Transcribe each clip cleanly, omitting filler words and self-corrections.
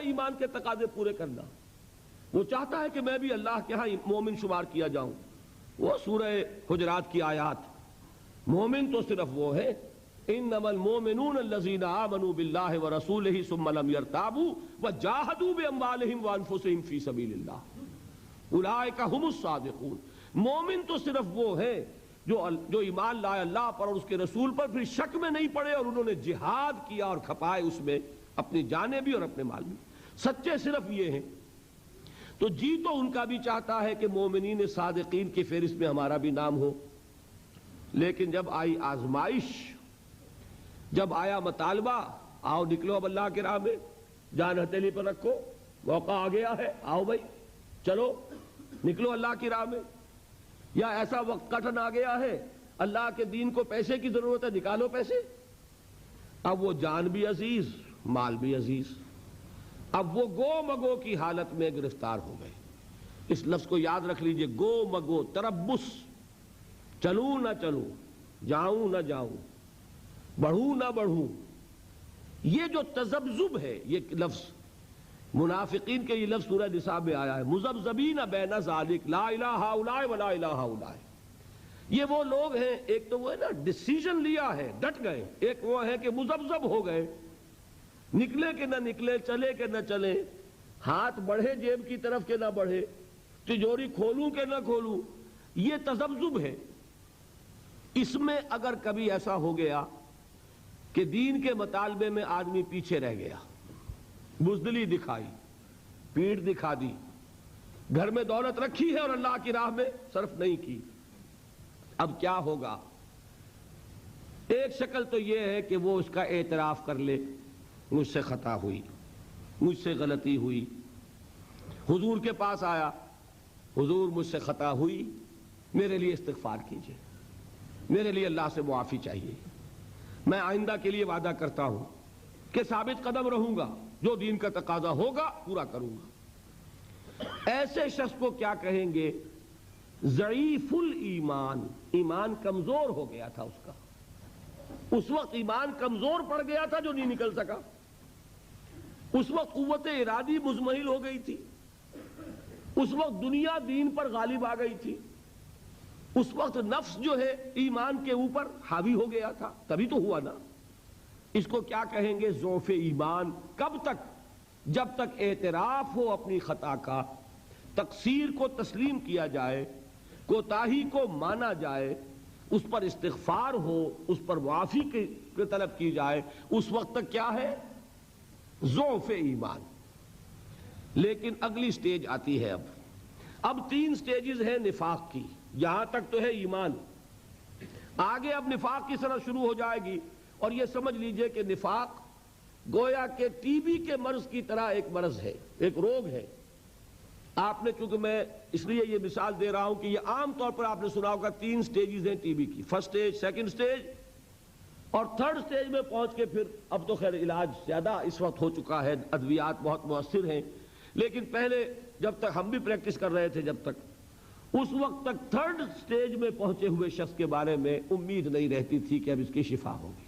ایمان کے تقاضے پورے کرنا، وہ چاہتا ہے کہ میں بھی اللہ کے ہاں مومن شمار کیا جاؤں۔ وہ سورہ حجرات کی آیات، مومن تو صرف وہ ہے انما المؤمنون الذین آمنوا باللہ ورسولہ ثم لم یرتابوا وجاہدوا باموالہم وانفسہم فی سبیل اللہ اولئک ھم الصادقون۔ مومن تو صرف وہ ہے جو ایمان لائے اللہ پر اور اس کے رسول پر، پھر شک میں نہیں پڑے اور انہوں نے جہاد کیا اور کھپائے اس میں اپنی جانیں بھی اور اپنے مال بھی۔ سچے صرف یہ ہیں۔ تو جی تو ان کا بھی چاہتا ہے کہ مومنین صادقین کی فہرست میں ہمارا بھی نام ہو، لیکن جب آئی آزمائش، جب آیا مطالبہ، آؤ نکلو اب اللہ کے راہ میں، جان ہتھیلی پر رکھو، موقع آ گیا ہے، آؤ بھائی چلو نکلو اللہ کی راہ میں، یا ایسا وقت کٹھن آ گیا ہے اللہ کے دین کو پیسے کی ضرورت ہے، نکالو پیسے۔ اب وہ جان بھی عزیز، مال بھی عزیز، اب وہ گو مگو کی حالت میں گرفتار ہو گئے۔ اس لفظ کو یاد رکھ لیجئے، گو مگو، تربص، چلوں نہ چلوں، جاؤں نہ جاؤں، بڑھوں نہ بڑھوں۔ یہ جو تذبذب ہے، یہ لفظ منافقین کے، یہ لفظ سورہ نساء میں آیا ہے، مذبذبین بین ذالک لا الہ ہؤلاء ولا الہ ہؤلاء۔ یہ وہ لوگ ہیں، ایک تو وہ ہے نا ڈیسیژن لیا ہے، ڈٹ گئے، ایک وہ ہے کہ مذبذب ہو گئے، نکلے کہ نہ نکلے، چلے کہ نہ چلے، ہاتھ بڑھے جیب کی طرف کہ نہ بڑھے، تجوری کھولوں کہ نہ کھولوں، یہ تذبذب ہے۔ اس میں اگر کبھی ایسا ہو گیا کہ دین کے مطالبے میں آدمی پیچھے رہ گیا، بزدلی دکھائی، پیٹھ دکھا دی، گھر میں دولت رکھی ہے اور اللہ کی راہ میں صرف نہیں کی، اب کیا ہوگا؟ ایک شکل تو یہ ہے کہ وہ اس کا اعتراف کر لے، مجھ سے خطا ہوئی، مجھ سے غلطی ہوئی، حضور کے پاس آیا، حضور مجھ سے خطا ہوئی، میرے لیے استغفار کیجئے، میرے لیے اللہ سے معافی چاہیے، میں آئندہ کے لیے وعدہ کرتا ہوں کہ ثابت قدم رہوں گا، جو دین کا تقاضا ہوگا پورا کروں گا۔ ایسے شخص کو کیا کہیں گے؟ ضعیف الایمان، ایمان کمزور ہو گیا تھا اس کا، اس وقت ایمان کمزور پڑ گیا تھا جو نہیں نکل سکا، اس وقت قوت ارادی مزمحل ہو گئی تھی، اس وقت دنیا دین پر غالب آ گئی تھی، اس وقت نفس جو ہے ایمان کے اوپر حاوی ہو گیا تھا، تبھی تو ہوا نا۔ اس کو کیا کہیں گے؟ ضعف ایمان۔ کب تک؟ جب تک اعتراف ہو اپنی خطا کا، تقصیر کو تسلیم کیا جائے، کوتاہی کو مانا جائے، اس پر استغفار ہو، اس پر معافی کی طلب کی جائے، اس وقت تک کیا ہے؟ ضعف ایمان۔ لیکن اگلی سٹیج آتی ہے، اب 3 سٹیجز ہیں نفاق کی، یہاں تک تو ہے ایمان، آگے اب نفاق کی سرحد شروع ہو جائے گی، اور یہ سمجھ لیجئے کہ نفاق گویا کہ ٹی بی کے مرض کی طرح ایک مرض ہے، ایک روگ ہے۔ آپ نے، چونکہ میں اس لیے یہ مثال دے رہا ہوں کہ یہ عام طور پر آپ نے سنا ہوگا 3 سٹیجز ہیں ٹی بی کی، فرسٹ سٹیج، سیکنڈ سٹیج اور تھرڈ سٹیج میں پہنچ کے پھر اب تو خیر علاج زیادہ اس وقت ہو چکا ہے، ادویات بہت مؤثر ہیں، لیکن پہلے جب تک ہم بھی پریکٹس کر رہے تھے، جب تک اس وقت تک تھرڈ سٹیج میں پہنچے ہوئے شخص کے بارے میں امید نہیں رہتی تھی کہ اب اس کی شفا ہوگی۔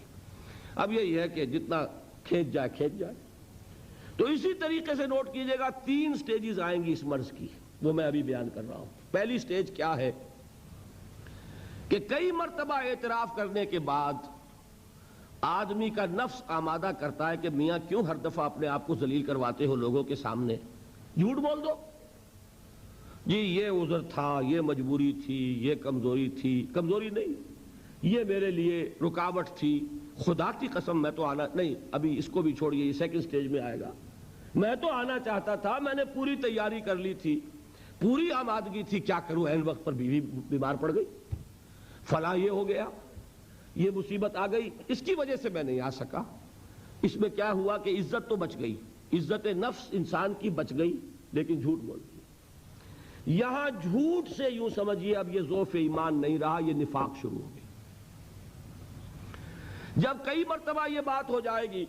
اب یہی ہے کہ جتنا کھینچ جائے کھینچ جائے۔ تو اسی طریقے سے نوٹ کیجئے گا 3 سٹیجز آئیں گی اس مرض کی، وہ میں ابھی بیان کر رہا ہوں۔ پہلی سٹیج کیا ہے کہ کئی مرتبہ اعتراف کرنے کے بعد آدمی کا نفس آمادہ کرتا ہے کہ میاں کیوں ہر دفعہ اپنے آپ کو ذلیل کرواتے ہو لوگوں کے سامنے، جھوٹ بول دو، جی یہ عذر تھا، یہ مجبوری تھی، یہ کمزوری تھی، کمزوری نہیں، یہ میرے لیے رکاوٹ تھی، خدا کی قسم میں تو آنا نہیں، ابھی اس کو بھی چھوڑیے، یہ سیکنڈ سٹیج میں آئے گا، میں تو آنا چاہتا تھا، میں نے پوری تیاری کر لی تھی، پوری آمادگی تھی، کیا کروں عین وقت پر بیوی بیمار پڑ گئی، فلاں یہ ہو گیا، یہ مصیبت آ گئی، اس کی وجہ سے میں نہیں آ سکا۔ اس میں کیا ہوا کہ عزت تو بچ گئی، عزت نفس انسان کی بچ گئی، لیکن جھوٹ بول دیا۔ یہاں جھوٹ سے یوں سمجھیے اب یہ ضعف ایمان نہیں رہا، یہ نفاق شروع ہو گیا۔ جب کئی مرتبہ یہ بات ہو جائے گی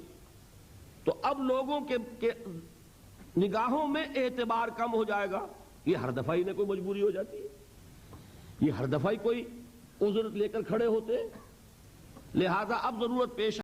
تو اب لوگوں کے نگاہوں میں اعتبار کم ہو جائے گا، یہ ہر دفعہ ہی کوئی مجبوری ہو جاتی ہے، یہ ہر دفعہ ہی کوئی عذر لے کر کھڑے ہوتے ہیں، لہذا اب ضرورت پیش